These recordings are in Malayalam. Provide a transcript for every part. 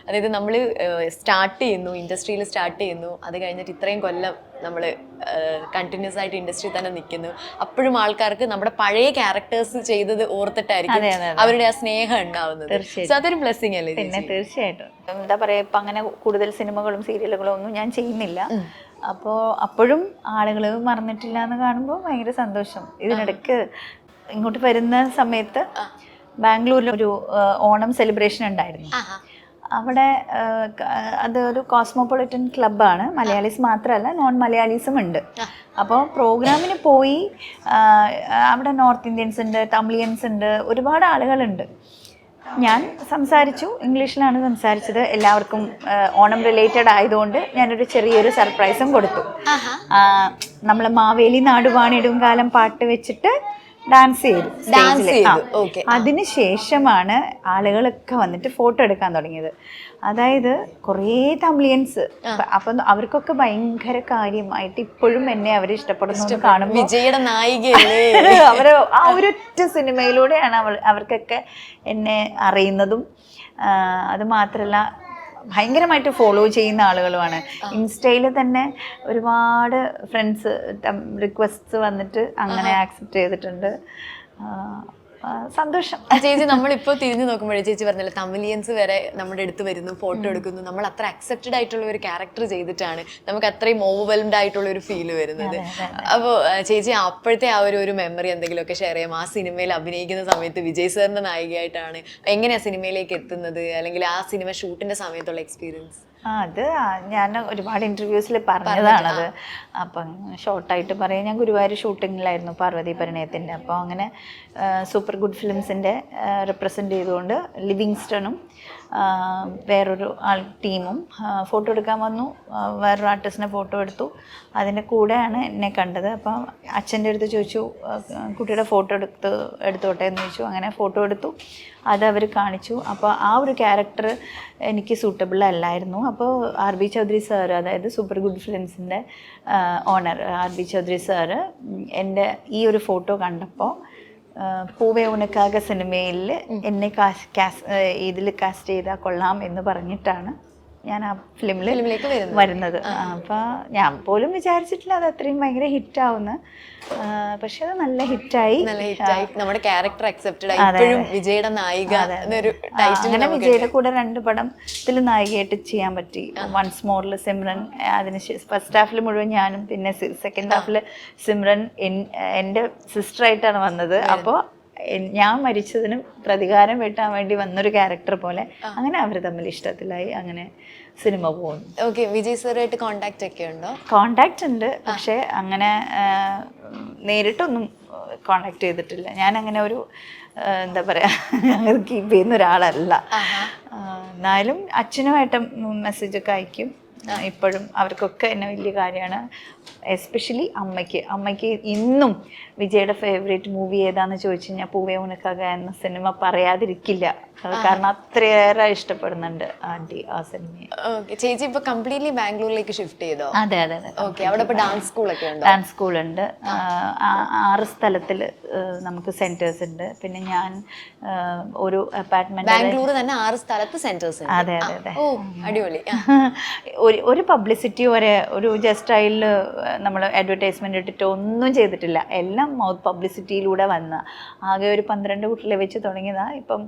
അതായത് നമ്മൾ സ്റ്റാർട്ട് ചെയ്യുന്നു, ഇൻഡസ്ട്രിയിൽ സ്റ്റാർട്ട് ചെയ്യുന്നു, അത് കഴിഞ്ഞിട്ട് ഇത്രയും കൊല്ലം നമ്മൾ കണ്ടിന്യൂസ് ആയിട്ട് ഇൻഡസ്ട്രി തന്നെ നിൽക്കുന്നു. അപ്പോഴും ആൾക്കാർക്ക് നമ്മുടെ പഴയ ക്യാരക്ടേഴ്സ് ചെയ്തത് ഓർത്തിട്ടായിരിക്കും അവരുടെ ആ സ്നേഹം ഉണ്ടാവുന്നത്. അതൊരു ബ്ലെസ്സിങ് അല്ലേ? പിന്നെ തീർച്ചയായിട്ടും. എന്താ പറയാ, ഇപ്പം അങ്ങനെ കൂടുതൽ സിനിമകളും സീരിയലുകളും ഒന്നും ഞാൻ ചെയ്യുന്നില്ല. അപ്പോൾ അപ്പോഴും ആളുകൾ മറന്നിട്ടില്ല എന്ന് കാണുമ്പോൾ ഭയങ്കര സന്തോഷം. ഇതിനിടയ്ക്ക് ഇങ്ങോട്ട് വരുന്ന സമയത്ത് ബാംഗ്ലൂരിൽ ഒരു ഓണം സെലിബ്രേഷൻ ഉണ്ടായിരുന്നു. അവിടെ അതൊരു കോസ്മോപൊളിറ്റൻ ക്ലബ്ബാണ്. മലയാളീസ് മാത്രമല്ല, നോൺ മലയാളീസും ഉണ്ട്. അപ്പോൾ പ്രോഗ്രാമിന് പോയി അവിടെ നോർത്ത് ഇന്ത്യൻസ് ഉണ്ട്, തമിഴിയൻസ് ഉണ്ട്, ഒരുപാട് ആളുകളുണ്ട്. ഞാൻ സംസാരിച്ചു, ഇംഗ്ലീഷിലാണ് സംസാരിച്ചത്. എല്ലാവർക്കും ഓണം റിലേറ്റഡ് ആയതുകൊണ്ട് ഞാനൊരു ചെറിയൊരു സർപ്രൈസും കൊടുത്തു. നമ്മൾ മാവേലി നാടുവാണിടും കാലം പാട്ട് വെച്ചിട്ട് ഡാൻസ് ചെയ്തു സ്റ്റേജിൽ. അതിനുശേഷമാണ് ആളുകളൊക്കെ വന്നിട്ട് ഫോട്ടോ എടുക്കാൻ തുടങ്ങിയത്. അതായത് കുറേ തമിഴിയൻസ്. അപ്പം അവർക്കൊക്കെ ഭയങ്കര കാര്യമായിട്ട് ഇപ്പോഴും എന്നെ അവർ ഇഷ്ടപ്പെടുന്നു കാണുമ്പോൾ വിജയുടെ നായിക അവർ ആ ഒരൊറ്റ സിനിമയിലൂടെയാണ് അവർക്കൊക്കെ എന്നെ അറിയുന്നതും. അത് മാത്രമല്ല, ഭയങ്കരമായിട്ട് ഫോളോ ചെയ്യുന്ന ആളുകളുമാണ്. ഇൻസ്റ്റയിൽ തന്നെ ഒരുപാട് ഫ്രണ്ട്സ് റിക്വസ്റ്റ്സ് വന്നിട്ട് അങ്ങനെ ആക്സെപ്റ്റ് ചെയ്തിട്ടുണ്ട്. സന്തോഷം. ചേച്ചി, നമ്മളിപ്പോൾ തിരിഞ്ഞു നോക്കുമ്പോഴേ ചേച്ചി പറഞ്ഞല്ലോ, തമിഴിയൻസ് വരെ നമ്മുടെ അടുത്ത് വരുന്നു, ഫോട്ടോ എടുക്കുന്നു. നമ്മൾ അത്ര അക്സെപ്റ്റഡ് ആയിട്ടുള്ള ഒരു ക്യാരക്ടർ ചെയ്തിട്ടാണ് നമുക്ക് അത്രയും ഓവർവെൽംഡ് ആയിട്ടുള്ള ഒരു ഫീൽ വരുന്നത്. അപ്പോൾ ചേച്ചി അപ്പോഴത്തെ ആ ഒരു മെമ്മറി എന്തെങ്കിലുമൊക്കെ ഷെയർ ചെയ്യാം? ആ സിനിമയിൽ അഭിനയിക്കുന്ന സമയത്ത് വിജയ് സാറിന്റെ നായികയായിട്ടാണ് എങ്ങനെയാ സിനിമയിലേക്ക് എത്തുന്നത്, അല്ലെങ്കിൽ ആ സിനിമ ഷൂട്ടിന്റെ സമയത്തുള്ള എക്സ്പീരിയൻസ്? അത് ഞാൻ ഒരുപാട് ഇൻ്റർവ്യൂസിൽ പറഞ്ഞതാണത്. അപ്പം ഷോർട്ടായിട്ട് പറയാം, ഞാൻ ഗുരുവായൂർ ഷൂട്ടിങ്ങിലായിരുന്നു പാർവതി പരിണയത്തിൻ്റെ. അപ്പോൾ അങ്ങനെ സൂപ്പർ ഗുഡ് ഫിലിംസിൻ്റെ റെപ്രസെൻ്റ് ചെയ്തുകൊണ്ട് ലിവിങ്സ്റ്റണും വേറൊരു ടീമും ഫോട്ടോ എടുക്കാൻ വന്നു. വേറൊരു ആർട്ടിസ്റ്റിനെ ഫോട്ടോ എടുത്തു. അതിൻ്റെ കൂടെയാണ് എന്നെ കണ്ടത്. അപ്പം അച്ഛൻ്റെ അടുത്ത് ചോദിച്ചു, കുട്ടിയുടെ ഫോട്ടോ എടുത്തോട്ടെ എന്ന് ചോദിച്ചു. അങ്ങനെ ഫോട്ടോ എടുത്തു. അത് അവർ കാണിച്ചു. അപ്പോൾ ആ ഒരു ക്യാരക്ടർ എനിക്ക് സൂട്ടബിൾ അല്ലായിരുന്നു. അപ്പോൾ ആർ ബി ചൗധരി സാറ്, അതായത് സൂപ്പർ ഗുഡ് ഫിലിംസിൻ്റെ owner R B Chaudhary sir എൻ്റെ ഈ ഒരു ഫോട്ടോ കണ്ടപ്പോൾ പൂവേ ഉനക്കാക സിനിമയിൽ എന്നെ ഇതിൽ കാസ്റ്റ് ചെയ്താൽ കൊള്ളാം എന്ന് പറഞ്ഞിട്ടാണ് ഞാൻ ആ ഫിലിമിലേക്ക് വരുന്നത്. അപ്പോൾ ഞാൻ പോലും വിചാരിച്ചിട്ടില്ല അത് അത്രയും ഭയങ്കര ഹിറ്റാവുന്നു. പക്ഷെ അത് നല്ല ഹിറ്റായി. നമ്മുടെ ക്യാരക്ടർ അക്സെപ്റ്റഡ് ആയി. ഇപ്പോഴും വിജയുടെ നായിക എന്നൊരു ടൈറ്റിൽ. അങ്ങനെ വിജയുടെ കൂടെ 2 പടത്തിൽ നായികയായിട്ട് ചെയ്യാൻ പറ്റി. വൺസ് മോറിൽ സിമ്രൻ, അതിന് ഫസ്റ്റ് ഹാഫിൽ മുഴുവൻ ഞാനും, പിന്നെ സെക്കൻഡ് ഹാഫിൽ സിമ്രൻ എൻ്റെ സിസ്റ്ററായിട്ടാണ് വന്നത്. അപ്പോൾ ഞാൻ മരിച്ചതിന് പ്രതികാരം വീട്ടാൻ വേണ്ടി വന്നൊരു ക്യാരക്ടർ പോലെ അങ്ങനെ അവർ തമ്മിൽ ഇഷ്ടത്തിലായി. അങ്ങനെ സിനിമ പോകുന്നു. ഓക്കെ, വിജയ് സാറായിട്ട് കോണ്ടാക്ട് ഒക്കെ ഉണ്ടോ? കോണ്ടാക്ട് ഉണ്ട്, പക്ഷേ അങ്ങനെ നേരിട്ടൊന്നും കോണ്ടാക്ട് ചെയ്തിട്ടില്ല. ഞാൻ അങ്ങനെ ഒരു എന്താ പറയുക, കീപ്പ് ചെയ്യുന്ന ഒരാളല്ല. എന്നാലും അച്ഛനുമായിട്ട് മെസ്സേജൊക്കെ അയക്കും. ഇപ്പോഴും അവർക്കൊക്കെ എന്നെ വലിയ കാര്യമാണ്. എസ്പെഷ്യലി അമ്മയ്ക്ക് ഇന്നും വിജയുടെ ഫേവറേറ്റ് മൂവി ഏതാന്ന് ചോദിച്ചു കഴിഞ്ഞാൽ പൂവേ ഉനക്കാക എന്ന സിനിമ പറയാതിരിക്കില്ല. കാരണം അത്രയേറെ ഇഷ്ടപ്പെടുന്നുണ്ട് ആൻറ്റി ആ സിനിമയെ. ചേച്ചി ഇപ്പൊ കംപ്ലീറ്റ്ലി ബാംഗ്ലൂരിലേക്ക് ഷിഫ്റ്റ് ചെയ്തോ? അതെ. ഓക്കെ, അവിടെ ഇപ്പൊ ഡാൻസ് സ്കൂളൊക്കെ ഉണ്ട്? ഡാൻസ് സ്കൂളുണ്ട്. 6 സ്ഥലത്തിൽ നമുക്ക് സെന്റേഴ്സ് ഉണ്ട്. പിന്നെ ഞാൻ ഒരു അപ്പാർട്ട്മെന്റ്, ബാംഗ്ലൂർ തന്നെ 6 സ്ഥലത്ത് സെന്റേഴ്സ്. അതെ. ഓ, അടിപൊളി. ഒരു പബ്ലിസിറ്റി ഒരു ജസ്റ്റ് സ്റ്റൈലിൽ നമ്മൾ അഡ്വർടൈസ്മെന്റ് ഇട്ടിട്ട് ഒന്നും ചെയ്തിട്ടില്ല. എല്ലാം മൗത്ത് പബ്ലിസിറ്റിയിലൂടെ വന്ന ആകെ ഒരു 12 കുട്ടികളെ വെച്ച് തുടങ്ങിയതാണ്. ഇപ്പം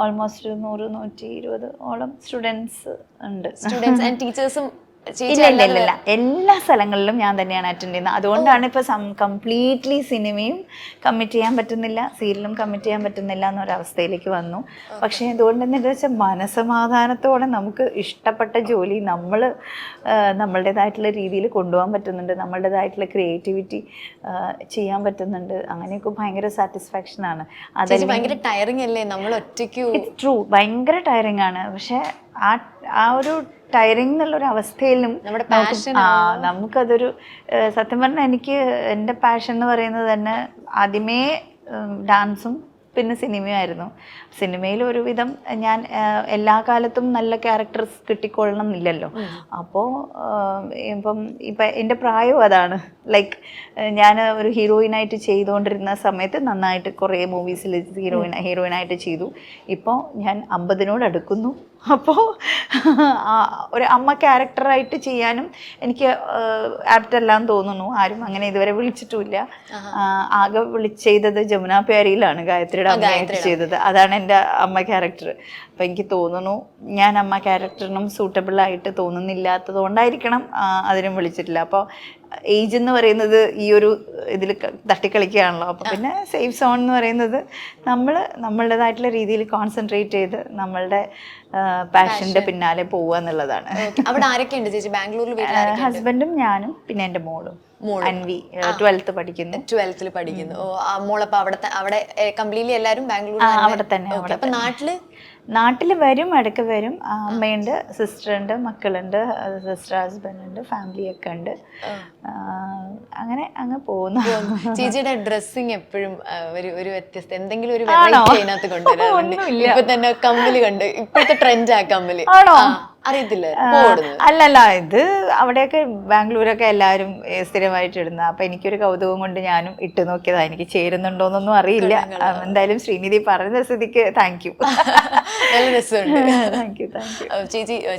ഓൾമോസ്റ്റ് 100-120 ഓളം സ്റ്റുഡൻസ് ഉണ്ട്. സ്റ്റുഡൻസ് ആൻഡ് ടീച്ചേഴ്സും? ഇല്ല, എല്ലാ സ്ഥലങ്ങളിലും ഞാൻ തന്നെയാണ് അറ്റൻഡ് ചെയ്യുന്നത്. അതുകൊണ്ടാണ് ഇപ്പൊ കംപ്ലീറ്റ്ലി സിനിമയും കമ്മിറ്റ് ചെയ്യാൻ പറ്റുന്നില്ല, സീരിയലും കമ്മിറ്റ് ചെയ്യാൻ പറ്റുന്നില്ല എന്നൊരവസ്ഥയിലേക്ക് വന്നു. പക്ഷേ അതുകൊണ്ട് എന്താ വെച്ചാൽ മനസമാധാനത്തോടെ നമുക്ക് ഇഷ്ടപ്പെട്ട ജോലി നമ്മളുടേതായിട്ടുള്ള രീതിയിൽ കൊണ്ടുപോകാൻ പറ്റുന്നുണ്ട്, നമ്മളുടേതായിട്ടുള്ള ക്രിയേറ്റിവിറ്റി ചെയ്യാൻ പറ്റുന്നുണ്ട്. അങ്ങനെയൊക്കെ ഭയങ്കര സാറ്റിസ്ഫാക്ഷനാണ്. അത് ഭയങ്കര ടയറിംഗ് അല്ലേ നമ്മൾ ഒറ്റയ്ക്ക്? ഇറ്റ്സ് ട്രൂ, ഭയങ്കര ടയറിംഗ് ആണ്. പക്ഷെ ആ ഒരു ടയറിംഗ് എന്നുള്ളൊരു അവസ്ഥയിലും നമുക്കതൊരു സത്യം പറഞ്ഞാൽ എനിക്ക് എൻ്റെ പാഷൻ എന്ന് പറയുന്നത് തന്നെ ആദ്യമേ ഡാൻസും പിന്നെ സിനിമയായിരുന്നു. സിനിമയിൽ ഒരുവിധം ഞാൻ എല്ലാ കാലത്തും നല്ല ക്യാരക്ടേഴ്സ് കിട്ടിക്കൊള്ളണം എന്നില്ലല്ലോ. അപ്പോൾ ഇപ്പം എൻ്റെ പ്രായവും അതാണ്. ലൈക്ക് ഞാൻ ഒരു ഹീറോയിനായിട്ട് ചെയ്തുകൊണ്ടിരുന്ന സമയത്ത് നന്നായിട്ട് കുറേ മൂവീസിൽ ഹീറോയിനായിട്ട് ചെയ്തു. ഇപ്പോൾ ഞാൻ 50 അടുക്കുന്നു. അപ്പോൾ ഒരു അമ്മ ക്യാരക്ടറായിട്ട് ചെയ്യാനും എനിക്ക് ആപ്റ്റ് അല്ലാന്ന് തോന്നുന്നു. ആരും അങ്ങനെ ഇതുവരെ വിളിച്ചിട്ടുമില്ല. ആകെ ചെയ്തത് ജമുന പ്യാരിയിലാണ് ഗായത്രിയുടെ അമ്മയായിട്ട് ചെയ്തത്. അതാണ് എൻ്റെ അമ്മ ക്യാരക്ടർ. അപ്പം എനിക്ക് തോന്നുന്നു ഞാൻ അമ്മ ക്യാരക്ടറിനും സൂട്ടബിളായിട്ട് തോന്നുന്നില്ലാത്തത് കൊണ്ടായിരിക്കണം അതിനും വിളിച്ചിട്ടില്ല. അപ്പോൾ ഏജ് എന്ന് പറയുന്നത് ഈ ഒരു ഇതിൽ തട്ടിക്കളിക്കുകയാണല്ലോ. അപ്പോൾ പിന്നെ സേഫ് സോൺ എന്ന് പറയുന്നത് നമ്മളുടേതായിട്ടുള്ള രീതിയിൽ കോൺസെൻട്രേറ്റ് ചെയ്ത് നമ്മളുടെ പാഷൻ്റെ പിന്നാലെ പോവുക എന്നുള്ളതാണ്. അവിടെ ആരൊക്കെയുണ്ട് ചേച്ചി ബാംഗ്ലൂരിൽ? ഹസ്ബൻഡും ഞാനും പിന്നെ എൻ്റെ മോളും അൻവി 12th പഠിക്കുന്നു. 12th പഠിക്കുന്നു. മോളപ്പോ അവിടെ കംപ്ലീറ്റ്ലി എല്ലാരും ബാംഗ്ലൂർ അവിടെ തന്നെ. അപ്പൊ നാട്ടിൽ വരും, ഇടയ്ക്ക് വരും. അമ്മയുണ്ട്, സിസ്റ്ററുണ്ട്, മക്കളുണ്ട്, സിസ്റ്റർ ഹസ്ബൻഡ് ഉണ്ട്, ഫാമിലിയൊക്കെ ഉണ്ട്. അങ്ങനെ അങ്ങ് പോകുന്നു. ചേച്ചിയുടെ ഡ്രസ്സിങ് എപ്പോഴും ഒരു വ്യത്യസ്ത എന്തെങ്കിലും ഒരു വെറൈറ്റി അതിനകത്ത് കൊണ്ടുവരാറുണ്ട്. ഇപ്പൊ തന്നെ കമ്മല് കണ്ട് ഇപ്പോഴത്തെ ട്രെൻഡ് ആ കമ്മല് അറിയത്തില്ല. അല്ലല്ല, ഇത് അവിടെയൊക്കെ ബാംഗ്ലൂരൊക്കെ എല്ലാവരും സ്ഥിരമായിട്ട് ഇടുന്ന. അപ്പൊ എനിക്കൊരു കൗതുകം കൊണ്ട് ഞാനും ഇട്ട് നോക്കിയതാ. എനിക്ക് ചേരുന്നുണ്ടോന്നൊന്നും അറിയില്ല. എന്തായാലും ശ്രീനിധി പറഞ്ഞ സ്ഥിതിക്ക് താങ്ക് യു. നല്ല രസമുണ്ട്. Thank you.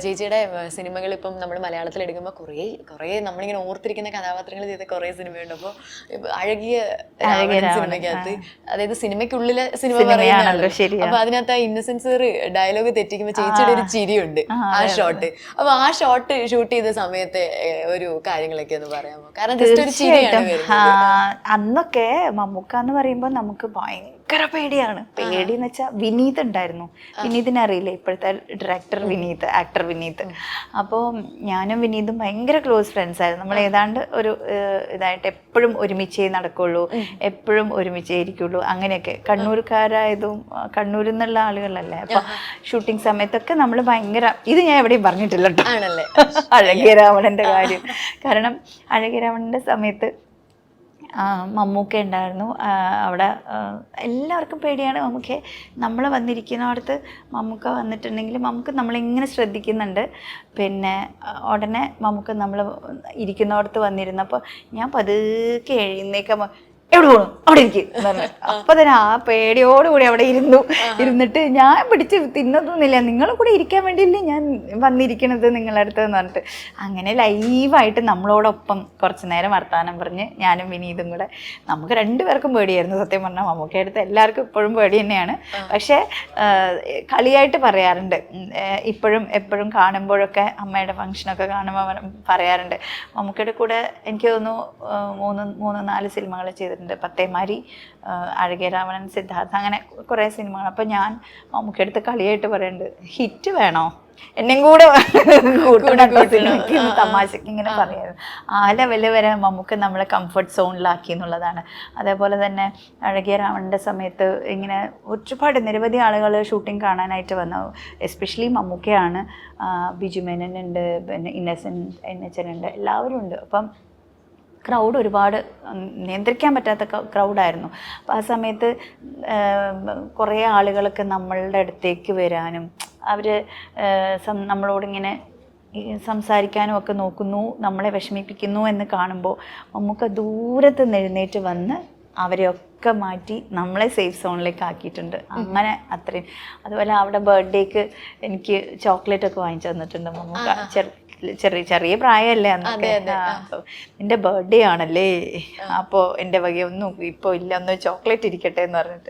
ചേച്ചിയുടെ സിനിമകൾ ഇപ്പം നമ്മൾ മലയാളത്തിൽ എടുക്കുമ്പോൾ കുറേ നമ്മളിങ്ങനെ ഓർത്തിരിക്കുന്ന കഥാപാത്രങ്ങൾ ചെയ്ത കുറേ സിനിമയുണ്ട്. അപ്പോൾ അഴകിയ സിനിമയ്ക്കകത്ത്, അതായത് സിനിമയ്ക്കുള്ളിലെ സിനിമ പറയുകയാണല്ലോ. അപ്പൊ അതിനകത്ത് ആ ഇന്നസെൻസ് ഡയലോഗ് തെറ്റിക്കുമ്പോൾ ചേച്ചിയുടെ ഒരു ചിരിയുണ്ട്, ആ ഷോട്ട്. അപ്പൊ ആ ഷോട്ട് ഷൂട്ട് ചെയ്ത സമയത്തെ ഒരു കാര്യങ്ങളൊക്കെ ഒന്ന് പറയാമോ? കാരണം ജസ്റ്റ് ഒരു ചിരിയാണ് വരുന്നത്. അന്നൊക്കെ മമ്മൂക്ക എന്ന് പറയുമ്പോൾ നമുക്ക് ഭയങ്കര പേടിയാണ്. പേടിയെന്ന് വെച്ചാൽ വിനീത് ഉണ്ടായിരുന്നു. വിനീതിനെ അറിയില്ലേ? ഇപ്പോഴത്തെ ഡയറക്ടർ വിനീത്, ആക്ടർ വിനീത്. അപ്പോൾ ഞാനും വിനീതും ഭയങ്കര ക്ലോസ് ഫ്രണ്ട്സ് ആയിരുന്നു. നമ്മൾ ഏതാണ്ട് ഒരു ഇതായിട്ട് എപ്പോഴും ഒരുമിച്ചേ നടക്കുള്ളൂ, എപ്പോഴും ഒരുമിച്ചേ ഇരിക്കുള്ളൂ. അങ്ങനെയൊക്കെ കണ്ണൂർക്കാരായതും കണ്ണൂരിൽ നിന്നുള്ള ആളുകളല്ലേ. അപ്പൊ ഷൂട്ടിംഗ് സമയത്തൊക്കെ നമ്മൾ ഭയങ്കര, ഇത് ഞാൻ എവിടെയും പറഞ്ഞിട്ടില്ല കേട്ടോ, അഴകിയ രാവണന്റെ കാര്യം. കാരണം അഴകിയ രാവണന്റെ സമയത്ത് മമ്മൂക്ക ഉണ്ടായിരുന്നു അവിടെ. എല്ലാവർക്കും പേടിയാണ് മമ്മൂക്കയെ. നമ്മൾ വന്നിരിക്കുന്നിടത്ത് മമ്മൂക്ക വന്നിട്ടുണ്ടെങ്കിൽ മമ്മൂക്ക നമ്മളിങ്ങനെ ശ്രദ്ധിക്കുന്നുണ്ട്. പിന്നെ ഉടനെ മമ്മൂക്ക നമ്മൾ ഇരിക്കുന്നിടത്ത് വന്നിരുന്നപ്പോൾ ഞാൻ പതുക്കെ എഴുന്നേക്കാൻ, എവിടെ പോകണം അവിടെ ഇരിക്കും എന്ന് പറഞ്ഞു. അപ്പൊ തന്നെ ആ പേടിയോടുകൂടി അവിടെ ഇരുന്നിട്ട് ഞാൻ പിടിച്ച് തിന്നതൊന്നുമില്ല, നിങ്ങളും കൂടെ ഇരിക്കാൻ വേണ്ടിയില്ലേ ഞാൻ വന്നിരിക്കണത് നിങ്ങളുടെ അടുത്ത് എന്ന് പറഞ്ഞിട്ട് അങ്ങനെ ലൈവായിട്ട് നമ്മളോടൊപ്പം കുറച്ച് നേരം വർത്താനം പറഞ്ഞ് ഞാനും വിനീതും കൂടെ. നമുക്ക് രണ്ടുപേർക്കും പേടിയായിരുന്നു സത്യം പറഞ്ഞാൽ. മമ്മൂക്കയുടെ അടുത്ത് എല്ലാവർക്കും ഇപ്പോഴും പേടി തന്നെയാണ്. പക്ഷേ കളിയായിട്ട് പറയാറുണ്ട് ഇപ്പോഴും എപ്പോഴും കാണുമ്പോഴൊക്കെ, അമ്മയുടെ ഫംഗ്ഷനൊക്കെ കാണുമ്പോൾ പറയാറുണ്ട്. മമ്മൂക്കയുടെ കൂടെ എനിക്ക് തോന്നുന്നു 3-4 സിനിമകൾ ചെയ്തിട്ടുണ്ട്. പത്തേമാരി, അഴകിയ രാവണൻ, സിദ്ധാർത്ഥ, അങ്ങനെ കുറേ സിനിമകൾ. അപ്പം ഞാൻ മമ്മൂക്കയുടെ അടുത്ത് കളിയായിട്ട് പറയുന്നുണ്ട്, ഹിറ്റ് വേണോ എന്നെയും കൂടെ തമാശക്ക് ഇങ്ങനെ പറയായിരുന്നു. ആ ലെവല് വരെ മമ്മൂക്ക നമ്മളെ കംഫർട്ട് സോണിലാക്കി എന്നുള്ളതാണ്. അതേപോലെ തന്നെ അഴകിയ രാവണൻ്റെ സമയത്ത് ഇങ്ങനെ ഒരുപാട് നിരവധി ആളുകൾ ഷൂട്ടിംഗ് കാണാനായിട്ട് വന്നു. എസ്പെഷ്യലി മമ്മൂക്കയാണ്. ബിജു മേനനുണ്ട്, പിന്നെ ഇന്നസെൻറ്റ് എൻഎച്ചനുണ്ട്, എല്ലാവരും ഉണ്ട്. അപ്പം ക്രൗഡ് ഒരുപാട് നിയന്ത്രിക്കാൻ പറ്റാത്ത ക്രൗഡായിരുന്നു. അപ്പോൾ ആ സമയത്ത് കുറേ ആളുകളൊക്കെ നമ്മളുടെ അടുത്തേക്ക് വരാനും അവർ നമ്മളോടിങ്ങനെ സംസാരിക്കാനും ഒക്കെ നോക്കുന്നു, നമ്മളെ വിഷമിപ്പിക്കുന്നു എന്ന് കാണുമ്പോൾ നമുക്ക് ദൂരത്ത് എഴുന്നേറ്റ് വന്ന് അവരെയൊക്കെ മാറ്റി നമ്മളെ സേഫ് സോണിലേക്ക് ആക്കിയിട്ടുണ്ട്. അങ്ങനെ അത്രയും. അതുപോലെ അവിടെ ബർത്ത്ഡേക്ക് എനിക്ക് ചോക്ലേറ്റ് ഒക്കെ വാങ്ങിച്ചു തന്നിട്ടുണ്ട് മമ്മൂക്ക. ചെറിയ പ്രായമല്ലേ അന്നൊക്കെ. നിന്റെ ബർത്ത്ഡേ ആണല്ലേ, അപ്പോൾ എൻ്റെ വകയൊന്നും ഇപ്പോൾ ഇല്ല, ഒന്ന് ചോക്ലേറ്റ് ഇരിക്കട്ടെ എന്ന് പറഞ്ഞിട്ട്